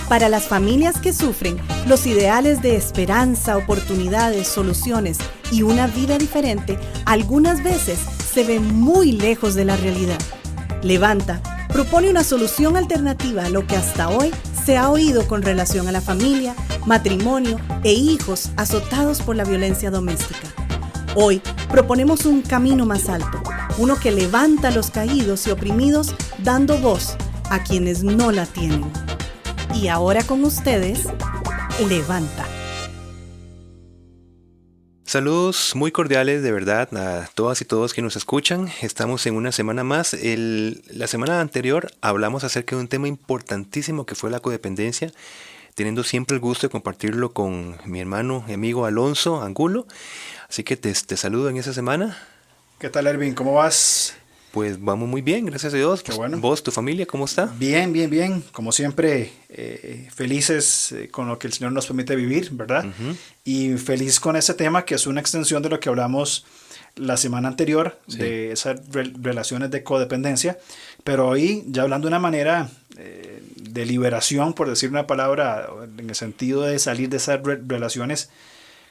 Para las familias que sufren, los ideales de esperanza, oportunidades, soluciones y una vida diferente algunas veces se ven muy lejos de la realidad. Levanta propone una solución alternativa a lo que hasta hoy se ha oído con relación a la familia, matrimonio e hijos azotados por la violencia doméstica. Hoy proponemos un camino más alto, uno que levanta a los caídos y oprimidos, dando voz a quienes no la tienen. Y ahora con ustedes, Levanta. Saludos muy cordiales de verdad a todas y todos que nos escuchan. Estamos en una semana más. La semana anterior hablamos acerca de un tema importantísimo que fue la codependencia, teniendo siempre el gusto de compartirlo con mi hermano y amigo Alonso Angulo. Así que te saludo en esa semana. ¿Qué tal, Erwin? ¿Cómo vas? Pues vamos muy bien, gracias a Dios. Qué bueno. ¿Vos, tu familia, cómo está? Bien. Como siempre, felices con lo que el Señor nos permite vivir, ¿verdad? Uh-huh. Y feliz con ese tema que es una extensión de lo que hablamos la semana anterior, sí, de esas relaciones de codependencia. Pero hoy, ya hablando de una manera de liberación, por decir una palabra, en el sentido de salir de esas relaciones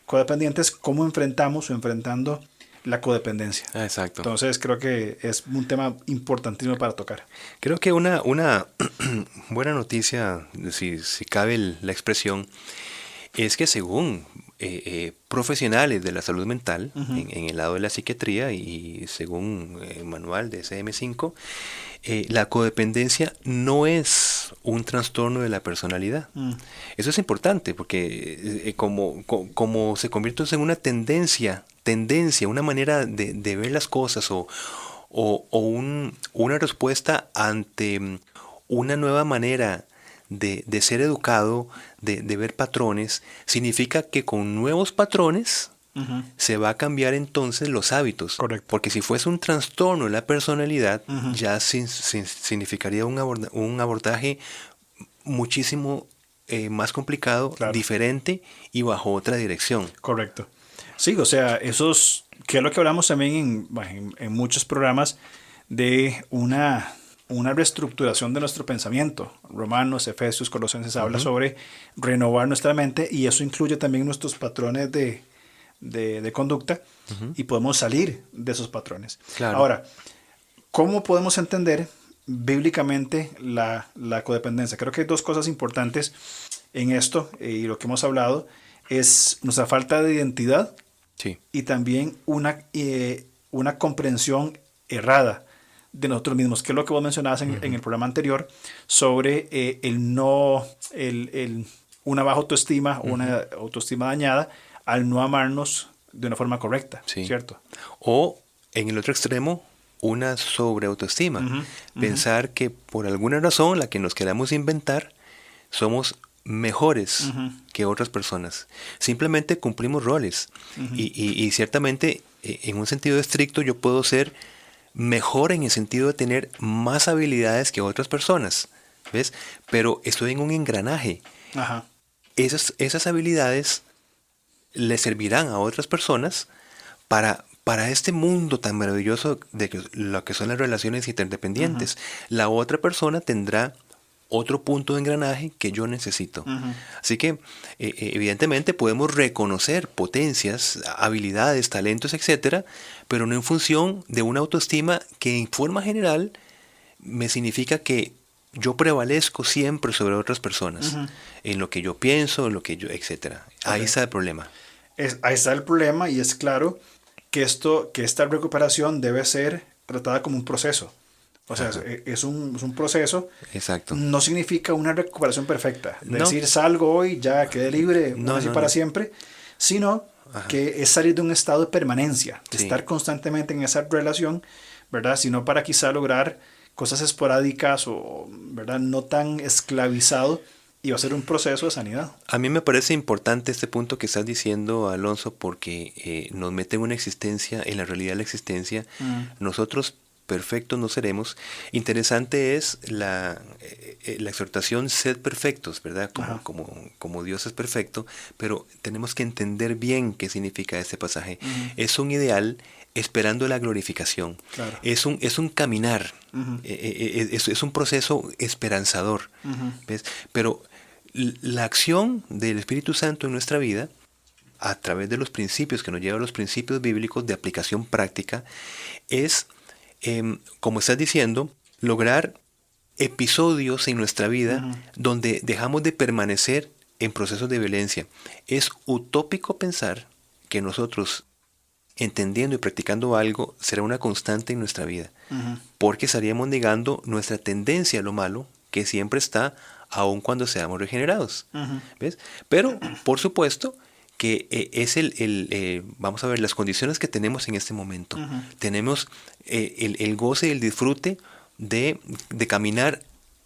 codependientes, ¿cómo enfrentamos o enfrentando la codependencia? Exacto. Entonces creo que es un tema importantísimo para tocar. Creo que una buena noticia, si cabe la expresión, es que según profesionales de la salud mental, uh-huh, en el lado de la psiquiatría y según el manual de SM5, la codependencia no es un trastorno de la personalidad. Eso es importante porque como se convierte en una tendencia, una manera de ver las cosas o una respuesta ante una nueva manera de ser educado, de ver patrones, significa que con nuevos patrones, uh-huh, se va a cambiar entonces los hábitos. Correcto. Porque si fuese un trastorno de la personalidad, uh-huh, ya significaría un abordaje muchísimo más complicado, claro, diferente y bajo otra dirección. Correcto. Sí, o sea, esos, que es lo que hablamos también en muchos programas, de una reestructuración de nuestro pensamiento. Romanos, Efesios, Colosenses, uh-huh, habla sobre renovar nuestra mente, y eso incluye también nuestros patrones de conducta, uh-huh, y podemos salir de esos patrones. Claro. Ahora, ¿cómo podemos entender bíblicamente la codependencia? Creo que hay dos cosas importantes en esto, y lo que hemos hablado es nuestra falta de identidad, sí, y también una comprensión errada de nosotros mismos, que es lo que vos mencionabas en el programa anterior sobre una baja autoestima, uh-huh, una autoestima dañada al no amarnos de una forma correcta, sí, ¿cierto? O en el otro extremo, una sobreautoestima. Uh-huh. Pensar, uh-huh, que por alguna razón, la que nos queramos inventar, somos mejores, uh-huh, que otras personas. Simplemente cumplimos roles. Uh-huh. Y ciertamente, en un sentido estricto, yo puedo ser mejor en el sentido de tener más habilidades que otras personas, ¿ves? Pero estoy en un engranaje. Ajá. Esas habilidades le servirán a otras personas para este mundo tan maravilloso de lo que son las relaciones interdependientes. Uh-huh. La otra persona tendrá otro punto de engranaje que yo necesito. Uh-huh. Así que, evidentemente, podemos reconocer potencias, habilidades, talentos, etcétera, pero no en función de una autoestima que, en forma general, me significa que yo prevalezco siempre sobre otras personas, uh-huh, en lo que yo pienso, en lo que yo, etcétera. Okay. Ahí está el problema. Ahí está el problema, y es claro que esta recuperación debe ser tratada como un proceso. O sea, es un proceso. Exacto. No significa una recuperación perfecta. De decir, salgo hoy, ya quedé libre, así para siempre. Sino, ajá, que es salir de un estado de permanencia. De, sí, estar constantemente en esa relación, ¿verdad? Sino para quizá lograr cosas esporádicas o, ¿verdad?, no tan esclavizado. Y va a ser un proceso de sanidad. A mí me parece importante este punto que estás diciendo, Alonso, porque nos mete en una existencia, en la realidad de la existencia. Uh-huh. Nosotros perfectos no seremos. Interesante es la exhortación, sed perfectos, ¿verdad? Como Dios es perfecto, pero tenemos que entender bien qué significa este pasaje. Es un ideal esperando la glorificación. Claro. Es un caminar, es un proceso esperanzador. ¿Ves? Pero la acción del Espíritu Santo en nuestra vida, a través de los principios que nos llevan a los principios bíblicos de aplicación práctica, es, como estás diciendo, lograr episodios en nuestra vida donde dejamos de permanecer en procesos de violencia. Es utópico pensar que nosotros, entendiendo y practicando algo, será una constante en nuestra vida, porque estaríamos negando nuestra tendencia a lo malo, que siempre está, aun cuando seamos regenerados. ¿Ves? Pero, por supuesto, que es vamos a ver, las condiciones que tenemos en este momento. Tenemos el goce y el disfrute de caminar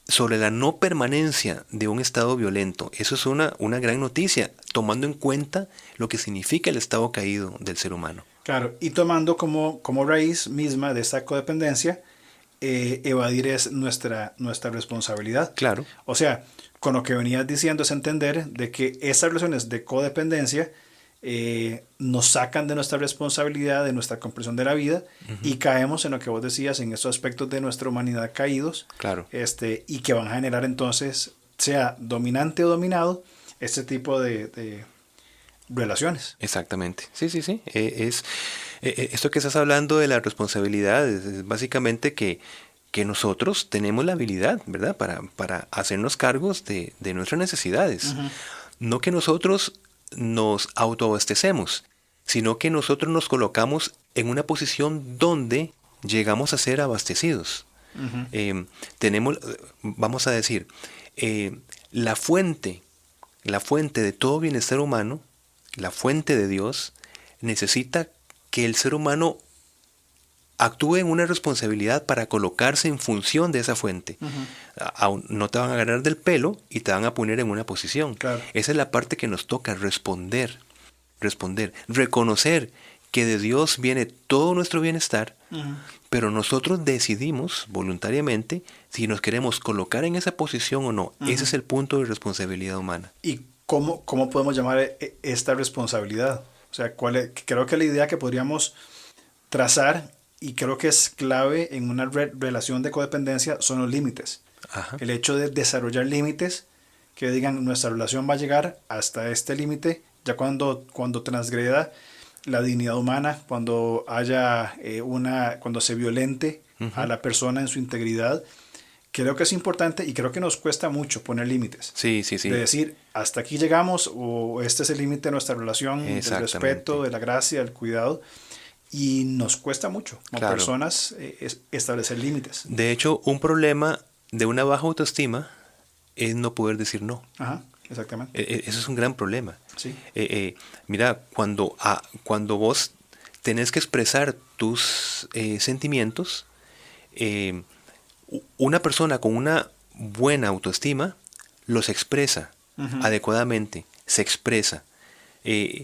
sobre la no permanencia de un estado violento. Eso es una gran noticia, tomando en cuenta lo que significa el estado caído del ser humano. Claro, y tomando como raíz misma de esta codependencia, evadir es nuestra responsabilidad. Claro. O sea, con lo que venías diciendo es entender de que esas relaciones de codependencia nos sacan de nuestra responsabilidad, de nuestra comprensión de la vida, y caemos en lo que vos decías, en esos aspectos de nuestra humanidad caídos. Claro. Y que van a generar entonces, sea dominante o dominado, este tipo de relaciones. Exactamente. Sí. Esto que estás hablando de la responsabilidad es básicamente que nosotros tenemos la habilidad, ¿verdad?, para hacernos cargos de nuestras necesidades. No que nosotros nos autoabastecemos, sino que nosotros nos colocamos en una posición donde llegamos a ser abastecidos. Tenemos, vamos a decir, la fuente de todo bienestar humano, la fuente de Dios, necesita que el ser humano actúe en una responsabilidad para colocarse en función de esa fuente. No te van a agarrar del pelo y te van a poner en una posición. Claro. Esa es la parte que nos toca, responder, reconocer que de Dios viene todo nuestro bienestar, pero nosotros decidimos voluntariamente si nos queremos colocar en esa posición o no. Ese es el punto de responsabilidad humana. ¿Y cómo podemos llamar esta responsabilidad? O sea, creo que la idea que podríamos trazar, y creo que es clave en una relación de codependencia, son los límites. El hecho de desarrollar límites que digan, nuestra relación va a llegar hasta este límite, ya cuando transgreda la dignidad humana, cuando haya cuando se violente a la persona en su integridad. Creo que es importante y creo que nos cuesta mucho poner límites. Sí. De decir, hasta aquí llegamos, o este es el límite de nuestra relación, del respeto, de la gracia, del cuidado. Y nos cuesta mucho como personas establecer límites. De hecho, un problema de una baja autoestima es no poder decir no. Exactamente. Eso es un gran problema. Sí. Mira, cuando vos tenés que expresar tus sentimientos, una persona con una buena autoestima los expresa adecuadamente, se expresa,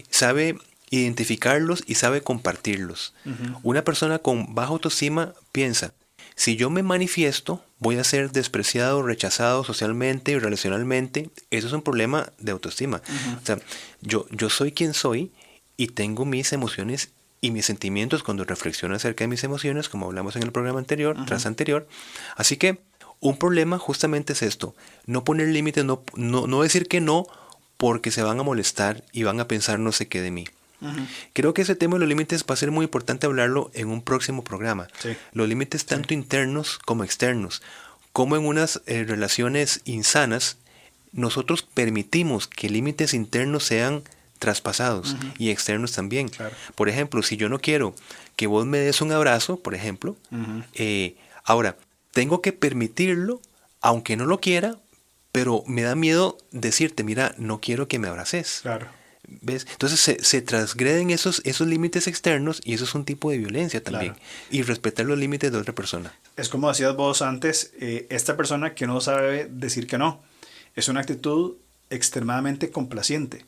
sabe identificarlos y sabe compartirlos. Una persona con baja autoestima piensa, si yo me manifiesto, voy a ser despreciado, rechazado socialmente y relacionalmente. Eso es un problema de autoestima. O sea, yo soy quien soy y tengo mis emociones y mis sentimientos cuando reflexiono acerca de mis emociones, como hablamos en el programa anterior, tras anterior. Así que un problema justamente es esto, no poner límites, no decir que no, porque se van a molestar y van a pensar no sé qué de mí. Creo que ese tema de los límites va a ser muy importante hablarlo en un próximo programa. Sí. Los límites tanto internos como externos. Como en unas relaciones insanas, nosotros permitimos que límites internos sean traspasados y externos también. Claro. Por ejemplo, si yo no quiero que vos me des un abrazo, por ejemplo, ahora, tengo que permitirlo, aunque no lo quiera, pero me da miedo decirte, mira, no quiero que me abraces. Claro. ¿Ves? Entonces se transgreden esos límites externos y eso es un tipo de violencia también. Claro. Y respetar los límites de otra persona. Es como decías vos antes, esta persona que no sabe decir que no, es una actitud extremadamente complaciente.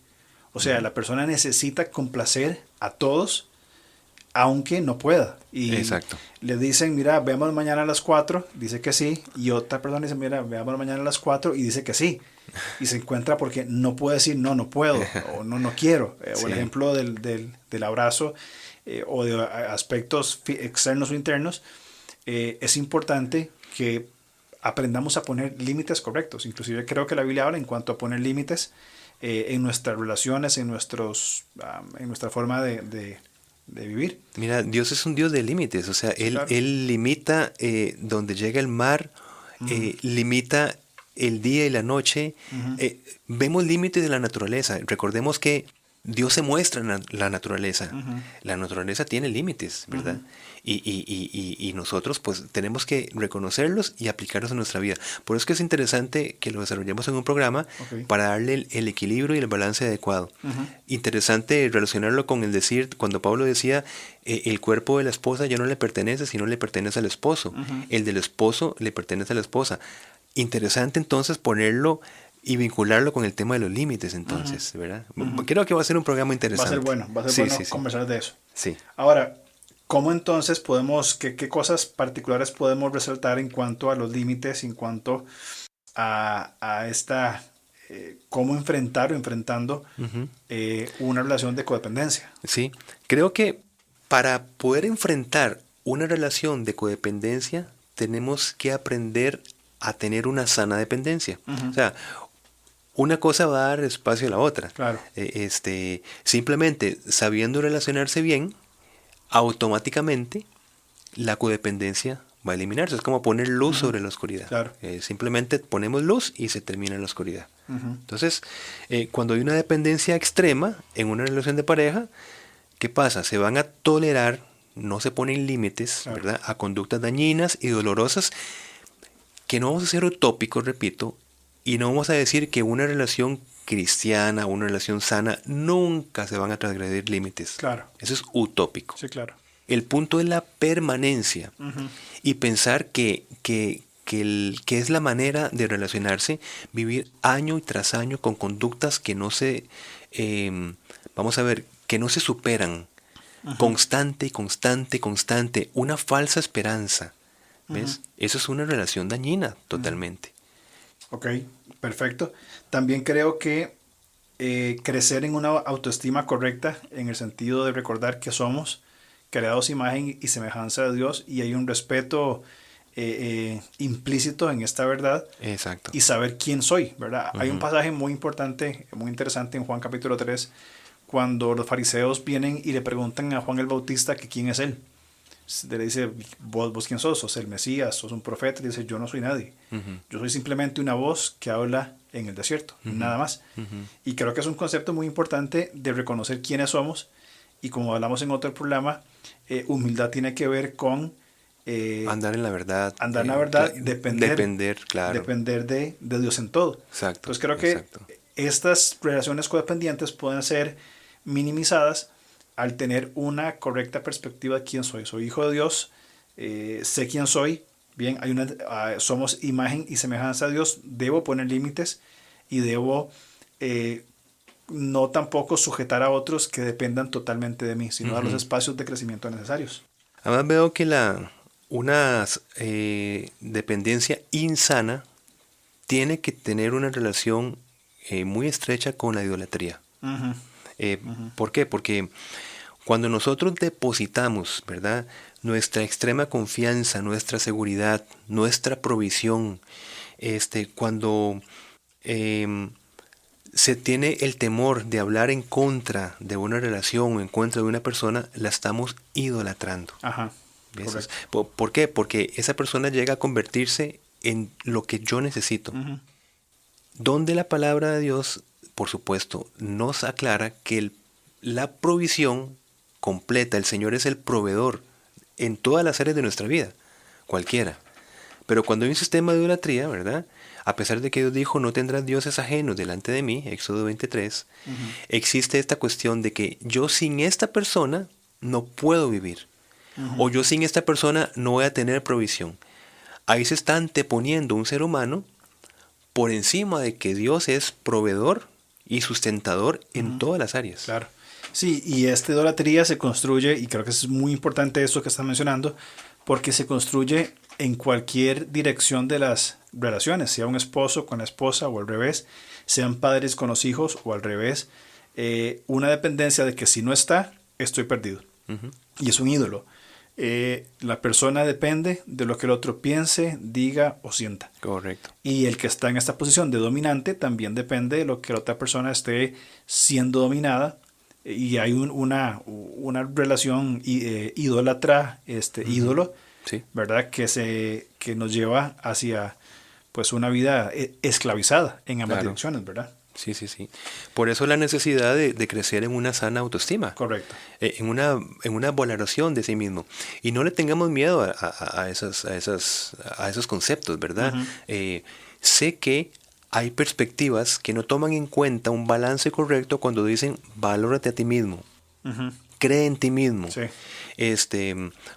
O sea, la persona necesita complacer a todos aunque no pueda. Y Exacto. le dicen, mira, veamos mañana a las 4, dice que sí, y otra persona dice, mira, veamos mañana a las 4, y dice que sí. Y se encuentra porque no puede decir, no, no puedo, o no, no quiero. O el ejemplo del abrazo, o de aspectos externos o internos, es importante que aprendamos a poner límites correctos. Inclusive creo que la Biblia habla en cuanto a poner límites en nuestras relaciones, en nuestra forma de vivir. Mira, Dios es un Dios de límites, o sea, Él limita donde llega el mar, limita el día y la noche. Vemos límites de la naturaleza. Recordemos que Dios se muestra en la naturaleza. La naturaleza tiene límites, ¿verdad? Y nosotros pues tenemos que reconocerlos y aplicarlos en nuestra vida. Por eso es que es interesante que lo desarrollemos en un programa para darle el equilibrio y el balance adecuado. Interesante relacionarlo con el decir, cuando Pablo decía, el cuerpo de la esposa ya no le pertenece, sino le pertenece al esposo. El del esposo le pertenece a la esposa. Interesante entonces ponerlo y vincularlo con el tema de los límites entonces, ¿verdad? Creo que va a ser un programa interesante. Va a ser bueno conversar de eso. Sí. Ahora, ¿cómo entonces qué cosas particulares podemos resaltar en cuanto a los límites, en cuanto a esta, cómo enfrentando una relación de codependencia? Sí, creo que para poder enfrentar una relación de codependencia tenemos que aprender a tener una sana dependencia. O sea, una cosa va a dar espacio a la otra. Claro. Simplemente sabiendo relacionarse bien, automáticamente la codependencia va a eliminarse. Es como poner luz sobre la oscuridad. Claro. Simplemente ponemos luz y se termina la oscuridad. Entonces, cuando hay una dependencia extrema en una relación de pareja, ¿qué pasa? Se van a tolerar, no se ponen límites, ¿verdad?, a conductas dañinas y dolorosas, que no vamos a ser utópicos, repito, y no vamos a decir que una relación cristiana, una relación sana, nunca se van a transgredir límites. Claro. Eso es utópico. Sí, claro. El punto es la permanencia y pensar que es la manera de relacionarse, vivir año tras año con conductas que no se, que no se superan. Constante, una falsa esperanza. ¿Ves? Eso es una relación dañina totalmente. Ok, perfecto. También creo que crecer en una autoestima correcta, en el sentido de recordar que somos creados imagen y semejanza de Dios, y hay un respeto implícito en esta verdad. Exacto. Y saber quién soy, ¿verdad? Hay un pasaje muy importante, muy interesante en Juan capítulo 3, cuando los fariseos vienen y le preguntan a Juan el Bautista que quién es él. Le dice, ¿Vos quién sos? ¿Sos el Mesías? ¿Sos un profeta? Y dice, yo no soy nadie. Yo soy simplemente una voz que habla en el desierto, nada más. Y creo que es un concepto muy importante de reconocer quiénes somos. Y como hablamos en otro programa, humildad tiene que ver con andar en la verdad. Andar en la verdad, depender, claro. Depender de Dios en todo. Exacto. Entonces creo que estas relaciones codependientes pueden ser minimizadas al tener una correcta perspectiva de quién soy. Soy hijo de Dios, sé quién soy, bien, somos imagen y semejanza de Dios, debo poner límites y debo no tampoco sujetar a otros que dependan totalmente de mí, sino dar los espacios de crecimiento necesarios. Además veo que una dependencia insana tiene que tener una relación muy estrecha con la idolatría. ¿Por qué? Porque cuando nosotros depositamos, ¿verdad?, nuestra extrema confianza, nuestra seguridad, nuestra provisión, cuando se tiene el temor de hablar en contra de una relación o en contra de una persona, la estamos idolatrando. ¿Por qué? Porque esa persona llega a convertirse en lo que yo necesito. Donde la palabra de Dios, por supuesto, nos aclara que la provisión completa, el Señor es el proveedor en todas las áreas de nuestra vida, cualquiera. Pero cuando hay un sistema de idolatría, ¿verdad?, a pesar de que Dios dijo, no tendrás dioses ajenos delante de mí, Éxodo 23, existe esta cuestión de que yo sin esta persona no puedo vivir. O yo sin esta persona no voy a tener provisión. Ahí se está anteponiendo un ser humano por encima de que Dios es proveedor y sustentador en todas las áreas. Claro. Sí, y esta idolatría se construye, y creo que es muy importante esto que estás mencionando, porque se construye en cualquier dirección de las relaciones, sea un esposo con la esposa o al revés, sean padres con los hijos o al revés, una dependencia de que si no está, estoy perdido. Ujú. Y es un ídolo. La persona depende de lo que el otro piense, diga o sienta. Correcto. Y el que está en esta posición de dominante también depende de lo que la otra persona esté siendo dominada. Y hay una relación idólatra, ídolo, Sí. ¿verdad? Que nos lleva hacia pues una vida esclavizada en ambas Claro. direcciones, ¿verdad? Sí, sí, sí. Por eso la necesidad de crecer en una sana autoestima. Correcto. En una valoración de sí mismo. Y no le tengamos miedo a esos conceptos, ¿verdad? Ujú. Sé que hay perspectivas que no toman en cuenta un balance correcto cuando dicen valórate a ti mismo, Ujú. cree en ti mismo. Sí.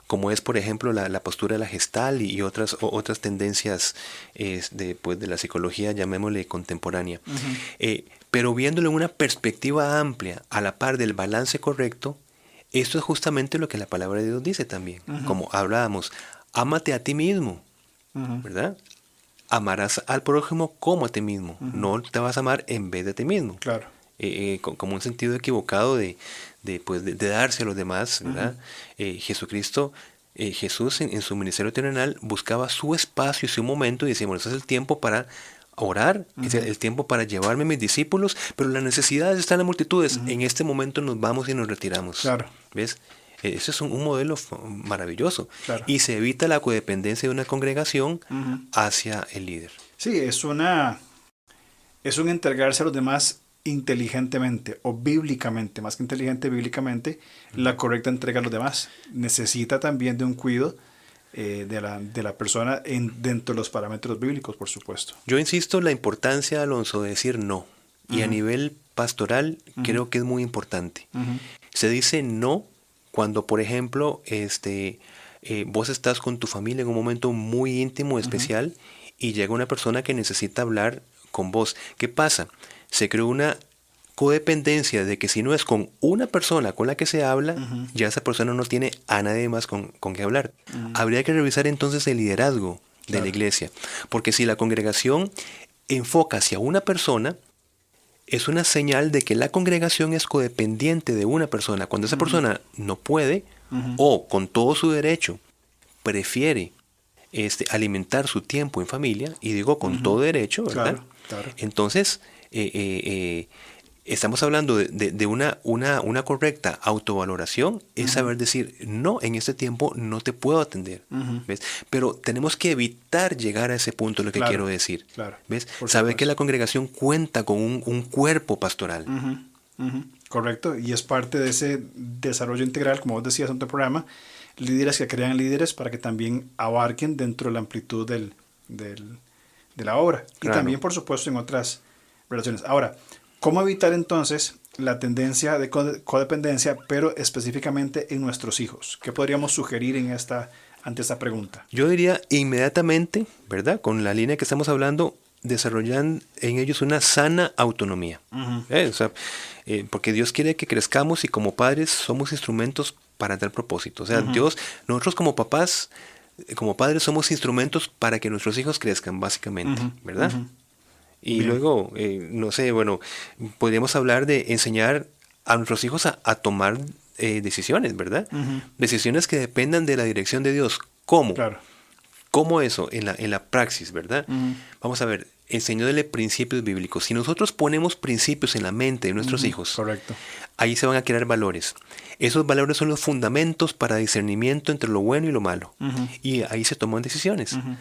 Como es, por ejemplo, la postura de la gestal y otras tendencias pues, de la psicología, llamémosle contemporánea. Pero viéndolo en una perspectiva amplia, a la par del balance correcto, esto es justamente lo que la palabra de Dios dice también. Ujú. Como hablábamos, ámate a ti mismo, Ujú. ¿verdad? Amarás al prójimo como a ti mismo. Ujú. No te vas a amar en vez de ti mismo. Claro. Como un sentido equivocado pues, de darse a los demás, ¿verdad? Jesús en su ministerio terrenal buscaba su espacio y su momento y decía, bueno, ese es el tiempo para orar, es el tiempo para llevarme a mis discípulos, pero la necesidad está en las multitudes. En este momento nos vamos y nos retiramos. Claro. ¿Ves? Ese es un modelo maravilloso. Claro. Y se evita la codependencia de una congregación Ujú. hacia el líder. Sí, es un entregarse a los demás inteligentemente o bíblicamente, más que inteligente, bíblicamente, la correcta entrega a los demás. Necesita también de un cuidado de la persona dentro de los parámetros bíblicos, por supuesto. Yo insisto en la importancia, Alonso, de decir no. Y a Ujú. nivel pastoral Ujú. creo que es muy importante. Ujú. Se dice no cuando, por ejemplo, vos estás con tu familia en un momento muy íntimo, especial, y llega una persona que necesita hablar con vos. ¿Qué pasa? Se creó una codependencia de que si no es con una persona con la que se habla, Ujú. ya esa persona no tiene a nadie más con que hablar. Ujú. Habría que revisar entonces el liderazgo de Claro. la iglesia, porque si la congregación enfoca hacia una persona, es una señal de que la congregación es codependiente de una persona. Cuando esa persona no puede, Ujú. o con todo su derecho, prefiere alimentar su tiempo en familia, y digo con todo derecho, ¿verdad? Claro, claro. Entonces, estamos hablando de una correcta autovaloración, es saber decir, no, en este tiempo no te puedo atender, Ujú. ¿ves? Pero tenemos que evitar llegar a ese punto, lo que Claro, quiero decir, claro, ¿ves? por Saber que supuesto. la congregación cuenta con un cuerpo pastoral. Ujú, ujú. Correcto, y es parte de ese desarrollo integral, como vos decías en tu programa, líderes que crean líderes para que también abarquen dentro de la amplitud de la obra. Claro. Y también, por supuesto, en otras relaciones. Ahora, ¿cómo evitar entonces la tendencia de codependencia, pero específicamente en nuestros hijos? ¿Qué podríamos sugerir ante esta pregunta? Yo diría inmediatamente, ¿verdad? Con la línea que estamos hablando, desarrollan en ellos una sana autonomía. Ujú. O sea, porque Dios quiere que crezcamos y como padres somos instrumentos para tal propósito. O sea, nosotros como papás, como padres somos instrumentos para que nuestros hijos crezcan, básicamente, Ujú, ¿verdad? ujú. Y Bien. luego, no sé, bueno, podríamos hablar de enseñar a nuestros hijos a tomar decisiones, ¿verdad? Ujú. Decisiones que dependan de la dirección de Dios. ¿Cómo? Claro. ¿Cómo eso? En la praxis, ¿verdad? Ujú. Vamos a ver, enseñándole principios bíblicos. Si nosotros ponemos principios en la mente de nuestros hijos, Correcto. ahí se van a crear valores. Esos valores son los fundamentos para discernimiento entre lo bueno y lo malo. Ujú. Y ahí se toman decisiones. Ujú.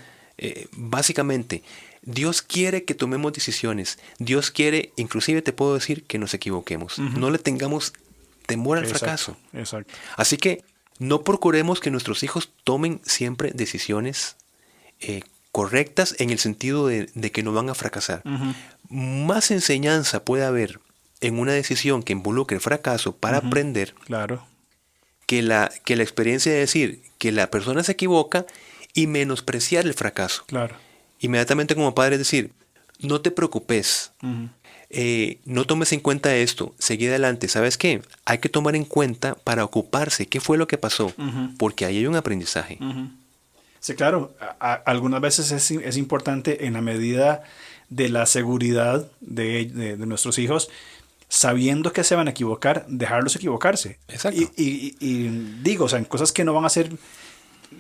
Básicamente, Dios quiere que tomemos decisiones. Dios quiere, inclusive te puedo decir, que nos equivoquemos. Ujú. No le tengamos temor al Exacto, fracaso. Exacto. Así que no procuremos que nuestros hijos tomen siempre decisiones correctas en el sentido de que no van a fracasar. Ujú. Más enseñanza puede haber en una decisión que involucre fracaso para aprender Claro. que la experiencia de decir que la persona se equivoca y menospreciar el fracaso. Claro. Inmediatamente como padre decir, no te preocupes, Ujú. no tomes en cuenta esto, seguí adelante. ¿Sabes qué? Hay que tomar en cuenta para ocuparse qué fue lo que pasó, porque ahí hay un aprendizaje. Sí, claro. Algunas veces es importante en la medida de la seguridad de nuestros hijos, sabiendo que se van a equivocar, dejarlos equivocarse. Exacto. Y digo, o sea, en cosas que no van a hacer,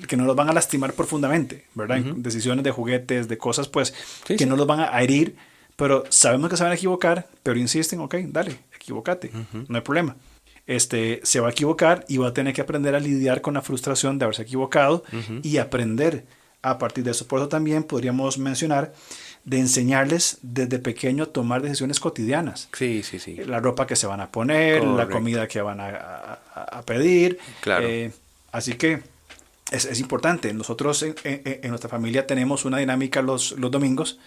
que no los van a lastimar profundamente, ¿verdad? En decisiones de juguetes, de cosas, pues, que no los van a herir, pero sabemos que se van a equivocar, pero insisten, ok, dale, equivócate, no hay problema. Se va a equivocar y va a tener que aprender a lidiar con la frustración de haberse equivocado y aprender a partir de eso. Por eso también podríamos mencionar de enseñarles desde pequeño a tomar decisiones cotidianas. Sí. La ropa que se van a poner, correcto, la comida que van a pedir. Claro. Así que es importante. Nosotros en nuestra familia tenemos una dinámica los domingos.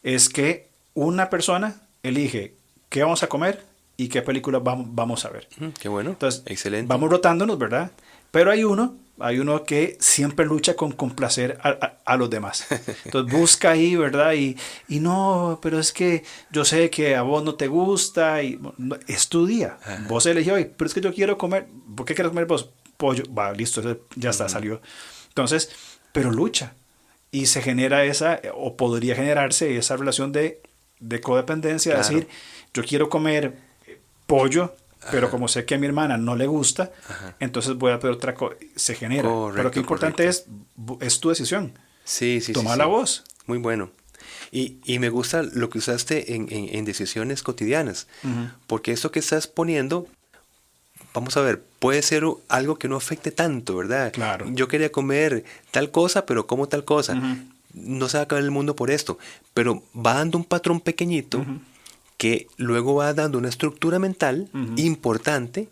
Es que una persona elige qué vamos a comer y qué película vamos a ver. Qué bueno. Entonces, excelente. Vamos rotándonos, ¿verdad? Pero hay uno que siempre lucha con complacer a los demás. Entonces busca ahí, ¿verdad? Y no, pero es que yo sé que a vos no te gusta. Es tu día. Vos eligió hoy, pero es que yo quiero comer. ¿Por qué quieres comer vos? Pollo. Va, listo, ya está, salió. Entonces, pero lucha. Y se genera o podría generarse esa relación de codependencia. Claro. Es decir, yo quiero comer pollo, pero como sé que a mi hermana no le gusta, entonces voy a pedir otra cosa. Se genera. Correcto, pero qué importante es tu decisión. Sí. Toma la voz. Muy bueno. Y me gusta lo que usaste en decisiones cotidianas, porque esto que estás poniendo, vamos a ver, puede ser algo que no afecte tanto, ¿verdad? Claro. Yo quería comer tal cosa, pero como tal cosa. No se va a acabar el mundo por esto, pero va dando un patrón pequeñito que luego va dando una estructura mental importante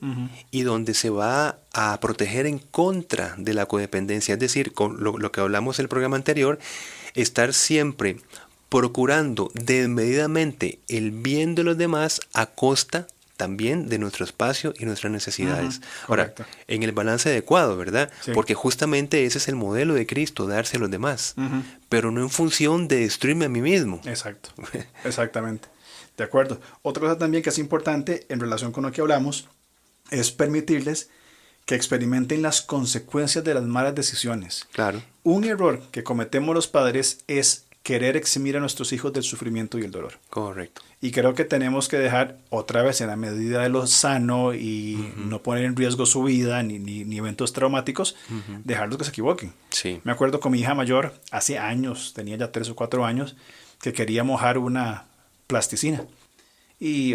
y donde se va a proteger en contra de la codependencia. Es decir, con lo que hablamos en el programa anterior, estar siempre procurando desmedidamente el bien de los demás a costa también de nuestro espacio y nuestras necesidades. Ahora, en el balance adecuado, ¿verdad? Sí. Porque justamente ese es el modelo de Cristo, darse a los demás, pero no en función de destruirme a mí mismo. Exacto, exactamente. De acuerdo. Otra cosa también que es importante en relación con lo que hablamos es permitirles que experimenten las consecuencias de las malas decisiones. Claro. Un error que cometemos los padres es querer eximir a nuestros hijos del sufrimiento y el dolor. Correcto. Y creo que tenemos que dejar otra vez en la medida de lo sano y no poner en riesgo su vida ni eventos traumáticos, dejarlos que se equivoquen. Sí. Me acuerdo con mi hija mayor, hace años, tenía ya 3 o 4 años, que quería mojar una plasticina. Y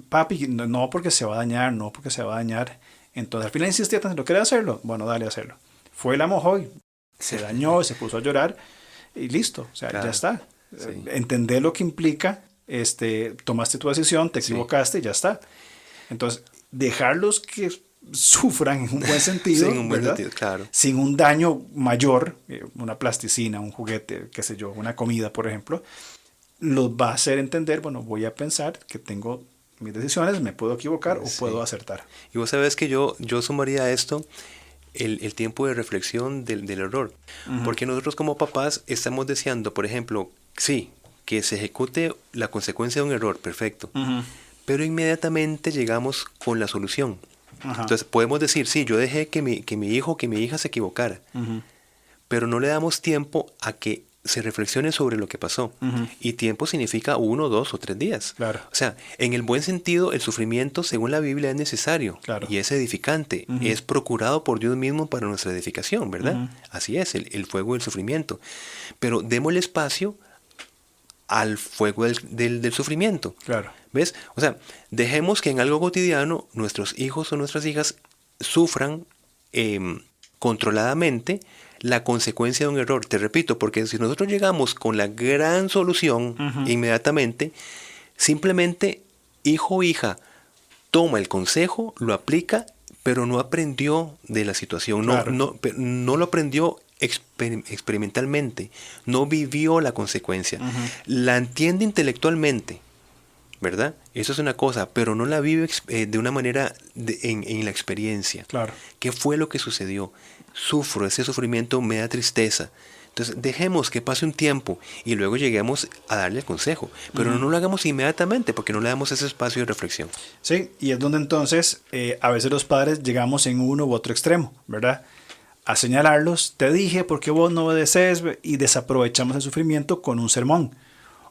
papi, no porque se va a dañar, no porque se va a dañar. Entonces al final insistía, ¿no querés hacerlo? Bueno, dale a hacerlo. Fue, la mojó y se dañó, se puso a llorar y listo, o sea, claro, ya está. Sí. Entender lo que implica, tomaste tu decisión, te equivocaste y ya está. Entonces, dejarlos que sufran en un buen sentido, sí, en un buen ¿verdad? sentido, claro. Sin un daño mayor, una plasticina, un juguete, qué sé yo, una comida, por ejemplo, los va a hacer entender, bueno, voy a pensar que tengo mis decisiones, me puedo equivocar o puedo acertar. Y vos sabés que yo sumaría a esto el tiempo de reflexión del error. Porque nosotros como papás estamos deseando, por ejemplo, sí, que se ejecute la consecuencia de un error, perfecto. Pero inmediatamente llegamos con la solución. Entonces podemos decir, sí, yo dejé que mi hijo, que mi hija se equivocara. Pero no le damos tiempo a que se reflexione sobre lo que pasó. Y tiempo significa 1, 2 o 3 días. Claro. O sea, en el buen sentido, el sufrimiento, según la Biblia, es necesario. Claro. Y es edificante. Es procurado por Dios mismo para nuestra edificación, ¿verdad? Así es, el fuego del sufrimiento. Pero démosle espacio al fuego del sufrimiento. Claro. ¿Ves? O sea, dejemos que en algo cotidiano nuestros hijos o nuestras hijas sufran controladamente la consecuencia de un error. Te repito, porque si nosotros llegamos con la gran solución inmediatamente, simplemente hijo o hija toma el consejo, lo aplica, pero no aprendió de la situación, claro. no lo aprendió experimentalmente, no vivió la consecuencia. La entiende intelectualmente, ¿verdad? Eso es una cosa, pero no la vive de una manera en la experiencia. Claro. ¿Qué fue lo que sucedió? Sufro, ese sufrimiento me da tristeza. Entonces, dejemos que pase un tiempo y luego lleguemos a darle el consejo. Pero no lo hagamos inmediatamente porque no le damos ese espacio de reflexión. Sí, y es donde entonces a veces los padres llegamos en uno u otro extremo, ¿verdad? A señalarlos, te dije, ¿por qué vos no obedeces? Y desaprovechamos el sufrimiento con un sermón.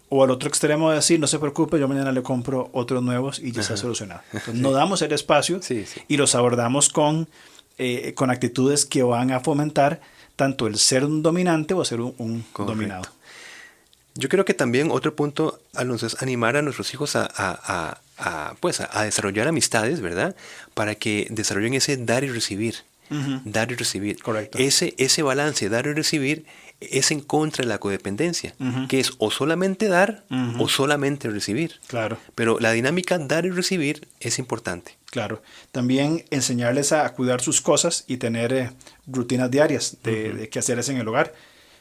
O al otro extremo de decir, no se preocupe, yo mañana le compro otros nuevos y ya está solucionado. Entonces, no damos el espacio y los abordamos con actitudes que van a fomentar tanto el ser un dominante o ser un dominado. Yo creo que también otro punto, Alonso, es animar a nuestros hijos a desarrollar amistades, ¿verdad? Para que desarrollen ese dar y recibir. Dar y recibir. Correcto. Ese balance, dar y recibir, es en contra de la codependencia, que es o solamente dar o solamente recibir. Claro. Pero la dinámica dar y recibir es importante. Claro. También enseñarles a cuidar sus cosas y tener rutinas diarias de quehaceres en el hogar.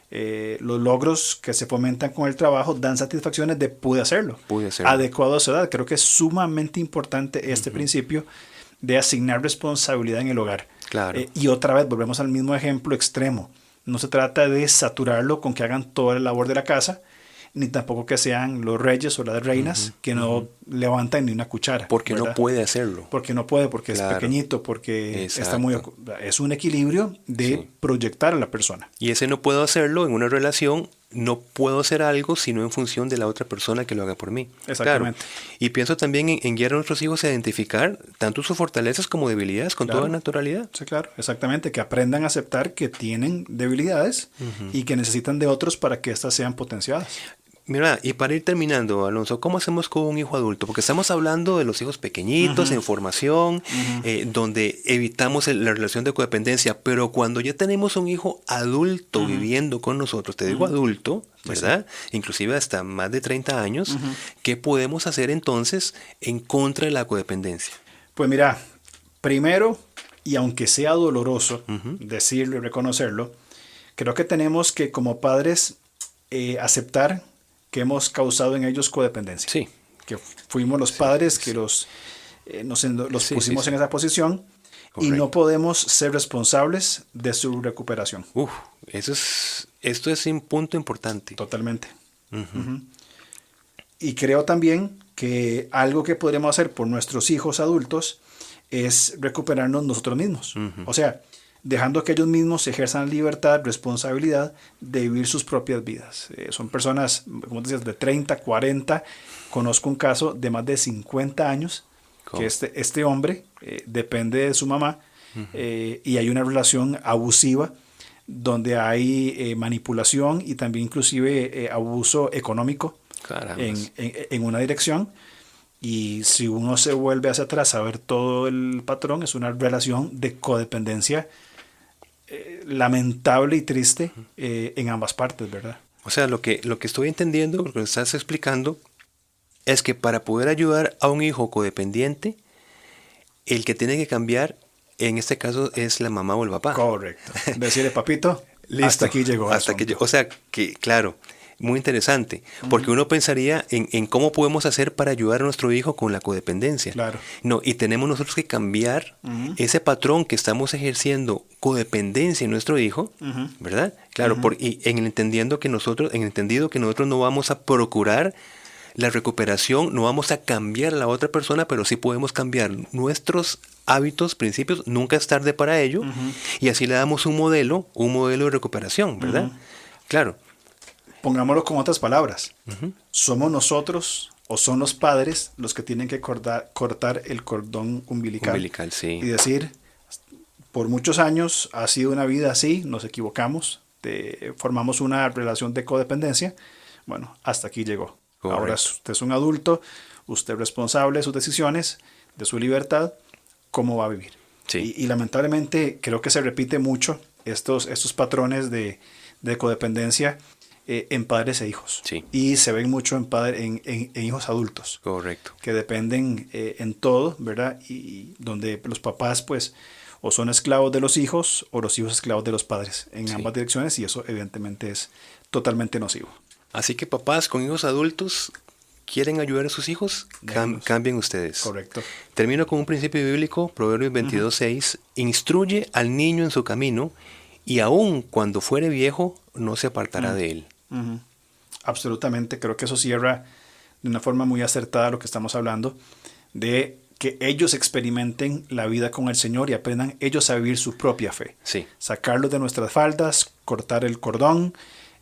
Los logros que se fomentan con el trabajo dan satisfacciones de pude hacerlo. Adecuado a su edad. Creo que es sumamente importante este principio de asignar responsabilidad en el hogar. Claro. Y otra vez volvemos al mismo ejemplo extremo. No se trata de saturarlo con que hagan toda la labor de la casa, ni tampoco que sean los reyes o las reinas que no levantan ni una cuchara. Porque ¿verdad? no puede hacerlo. Porque no puede, porque es pequeñito, porque está muy... Es un equilibrio de proyectar a la persona. Y ese no puedo hacerlo en una relación, no puedo hacer algo sino en función de la otra persona que lo haga por mí. Exactamente. Claro. Y pienso también en guiar a nuestros hijos a identificar tanto sus fortalezas como debilidades con toda naturalidad. Sí, claro, exactamente. Que aprendan a aceptar que tienen debilidades y que necesitan de otros para que éstas sean potenciadas. Mira, y para ir terminando, Alonso, ¿cómo hacemos con un hijo adulto? Porque estamos hablando de los hijos pequeñitos, en formación, donde evitamos la relación de codependencia, pero cuando ya tenemos un hijo adulto viviendo con nosotros, te digo adulto, ¿verdad? Sí. Inclusive hasta más de 30 años, ¿qué podemos hacer entonces en contra de la codependencia? Pues mira, primero, y aunque sea doloroso decirlo y reconocerlo, creo que tenemos que como padres aceptar que hemos causado en ellos codependencia. Sí. Que fuimos los padres que los pusimos en esa posición. Correcto. Y no podemos ser responsables de su recuperación. Esto es un punto importante. Totalmente. Y creo también que algo que podríamos hacer por nuestros hijos adultos es recuperarnos nosotros mismos. O sea, dejando que ellos mismos ejerzan libertad, responsabilidad de vivir sus propias vidas. Son personas, como te decías, de 30, 40. Conozco un caso de más de 50 años que este hombre depende de su mamá y hay una relación abusiva donde hay manipulación y también inclusive abuso económico en una dirección. Y si uno se vuelve hacia atrás a ver todo el patrón, es una relación de codependencia lamentable y triste en ambas partes, ¿verdad? O sea, lo que estoy entendiendo, lo que estás explicando, es que para poder ayudar a un hijo codependiente, el que tiene que cambiar, en este caso, es la mamá o el papá. Correcto. Decirle, papito, hasta aquí llegó. O sea, que claro, muy interesante, porque uno pensaría en cómo podemos hacer para ayudar a nuestro hijo con la codependencia. Claro. No, y tenemos nosotros que cambiar ese patrón que estamos ejerciendo codependencia en nuestro hijo, ¿verdad? Claro, y en el entendido que nosotros no vamos a procurar la recuperación, no vamos a cambiar a la otra persona, pero sí podemos cambiar nuestros hábitos, principios, nunca es tarde para ello, y así le damos un modelo de recuperación, ¿verdad? Claro. Pongámoslo con otras palabras. ¿Somos nosotros o son los padres los que tienen que cortar el cordón umbilical? Sí. Y decir, por muchos años ha sido una vida así, nos equivocamos, formamos una relación de codependencia, bueno, hasta aquí llegó. Correcto. Ahora usted es un adulto, usted es responsable de sus decisiones, de su libertad, ¿cómo va a vivir? Sí. Y lamentablemente creo que se repite mucho estos patrones de codependencia en padres e hijos. Sí. Y se ven mucho en hijos adultos. Correcto. Que dependen en todo, ¿verdad? Y donde los papás, pues, o son esclavos de los hijos o los hijos esclavos de los padres en ambas direcciones, y eso evidentemente es totalmente nocivo. Así que papás con hijos adultos quieren ayudar a sus hijos, cambien ustedes. Correcto. Termino con un principio bíblico, Proverbios 22:6. Instruye al niño en su camino, y aun cuando fuere viejo, no se apartará de él. Absolutamente, creo que eso cierra de una forma muy acertada lo que estamos hablando, de que ellos experimenten la vida con el Señor y aprendan ellos a vivir su propia fe. Sí. Sacarlos de nuestras faldas, cortar el cordón,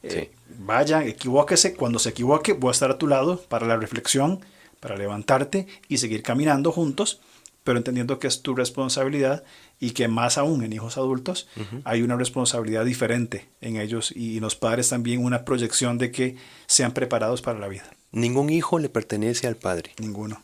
Sí. vaya, equivóquese, cuando se equivoque voy a estar a tu lado para la reflexión, para levantarte y seguir caminando juntos, pero entendiendo que es tu responsabilidad y que más aún en hijos adultos hay una responsabilidad diferente en ellos y los padres también una proyección de que sean preparados para la vida. Ningún hijo le pertenece al padre. Ninguno.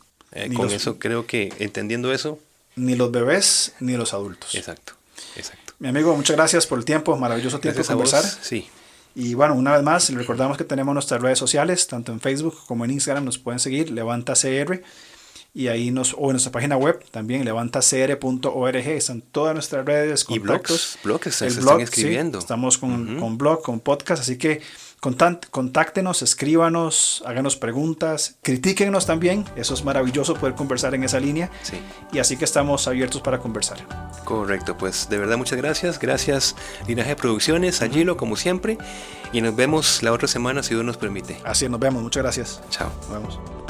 Con eso creo que entendiendo eso. Ni los bebés ni los adultos. Exacto, exacto. Mi amigo, muchas gracias por el tiempo, maravilloso tiempo de conversar. Sí. Y bueno, una vez más, les recordamos que tenemos nuestras redes sociales, tanto en Facebook como en Instagram, nos pueden seguir, LevantaCR, y ahí o en nuestra página web también, levantacr.org, están todas nuestras redes, contactos. Y blogs se el están blog, escribiendo. Sí, estamos con blog, con podcast, así que contáctenos, escríbanos, háganos preguntas, critíquennos también, eso es maravilloso poder conversar en esa línea, Sí. y así que estamos abiertos para conversar. Correcto, pues de verdad muchas gracias. Gracias Linaje Producciones, a Gilo como siempre. Y nos vemos la otra semana si Dios nos permite. Así nos vemos, muchas gracias. Chao. Nos vemos.